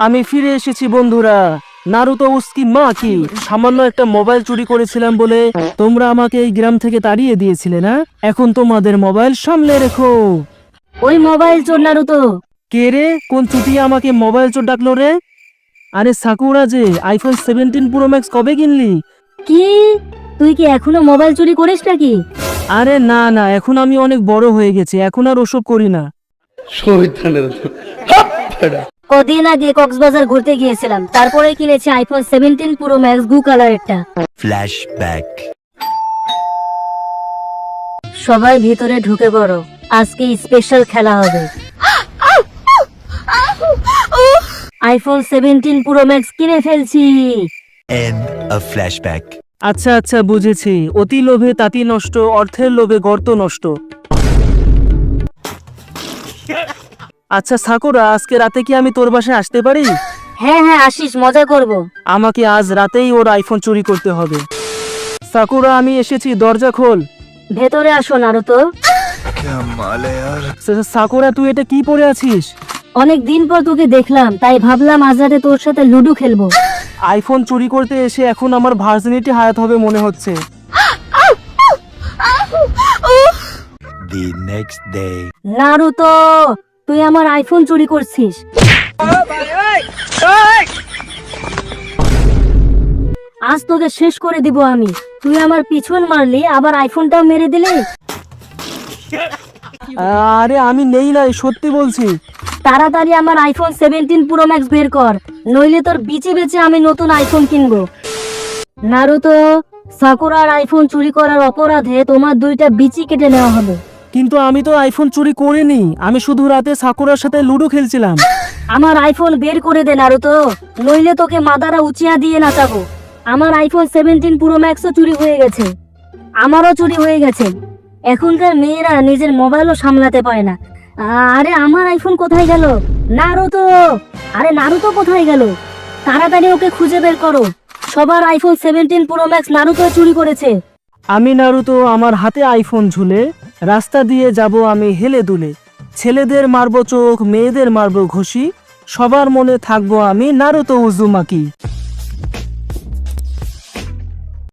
আমি ফিরে এসেছি বন্ধুরা। নারুতো উস্কি মা কি সামান্য একটা মোবাইল চুরি করেছিলাম বলে তোমরা আমাকে এই গ্রাম থেকে তাড়িয়ে দিয়েছিলে না? এখন তোমাদের মোবাইল সামলে রেখো। ওই মোবাইল চোর নারুতো। কে রে? কোন চুটিয়ে আমাকে মোবাইল চোর ডাকলো রে? আরে সাকুরা যে আইফোন 17 প্রো ম্যাক্স কবে কিনলি? কি তুই কি এখনো মোবাইল চুরি করিস নাকি? আরে না না, এখন আমি অনেক বড় হয়ে গেছি, এখন আর ওসব করি না। কদিন আগে কক্সবাজার ঘুরতে গিয়েছিলাম, তারপরে কিনেছি আইফোন 17 প্রো ম্যাক্স ব্লু কালারেরটা। ফ্ল্যাশব্যাক। সবাই ভিতরে ঢুকে পড়ো, আজকে স্পেশাল খেলা হবে। আইফোন 17 প্রো ম্যাক্স কিনে ফেলছি। End of flashback. আচ্ছা আচ্ছা, বুঝেছি। অতি লোভে তাঁতি নষ্ট, অর্থের লোভে গর্ত নষ্ট। আচ্ছা সাকুরা, আজকে রাতে কি আমি তোর বাসায় আসতে পারি? হ্যাঁ হ্যাঁ আসিস, মজা করব। আমাকে আজ রাতেই ওর আইফোন চুরি করতে হবে। সাকুরা, আমি এসেছি, দরজা খোল। ভেতরে আসো নারুতো। সাকুরা, তুই এটা কি পরে আছিস? অনেক দিন পর তোকে দেখলাম, তাই ভাবলাম আজ রাতে তোর সাথে লুডো খেলবো। আইফোন চুরি করতে এসে এখন আমার ভার্জিনিটি হারাতে হবে মনে হচ্ছে। The next day. নারুতো, তুই আমার আইফোন চুরি করছিস। আজ তোকে শেষ করে দিব আমি। তুই আমার পিছন মারলি, আবার আইফোনটাও মেরে দিলি। আরে আমি নেই নাই, সত্যি বলছি। তাড়াতাড়ি আমার আইফোন 17 প্রো ম্যাক্স বের কর, নইলে তোর বিচে বেচে আমি নতুন আইফোন কিনবো। নারুতো, সাকুরার আইফোন চুরি করার অপরাধে তোমার দুইটা বিচি কেটে নেওয়া হবে। কিন্তু আমি তো আইফোন চুরি করিনি, আমি শুধু রাতে সাকুরার সাথে লুডো খেলছিলাম। আমার আইফোন বের করে দে নারুতো, নইলে তোকে মাদারা উচিয়া দিয়ে নাচাবো। আমার আইফোন 17 প্রো ম্যাক্সও চুরি হয়ে গেছে, আমারও চুরি হয়ে গেছে। এখনকার মেয়েরা নিজের মোবাইলও সামলাতে পারে না। আরে আমার আইফোন কোথায় গেল? নারুতো, আরে নারুতো কোথায় গেল? তাড়াতাড়ি ওকে খুঁজে বের করো। সবার আইফোন 17 প্রো ম্যাক্স নারুতো চুরি করেছে। আমি নারুতো, আমার হাতে আইফোন ঝুলে রাস্তা দিয়ে যাব আমি হেলে দুলে। ছেলেদের মারবো চোখ, মেয়েদের মারবো ঘুষি, সবার মনে থাকবো আমি নারুতো উজুমাকি।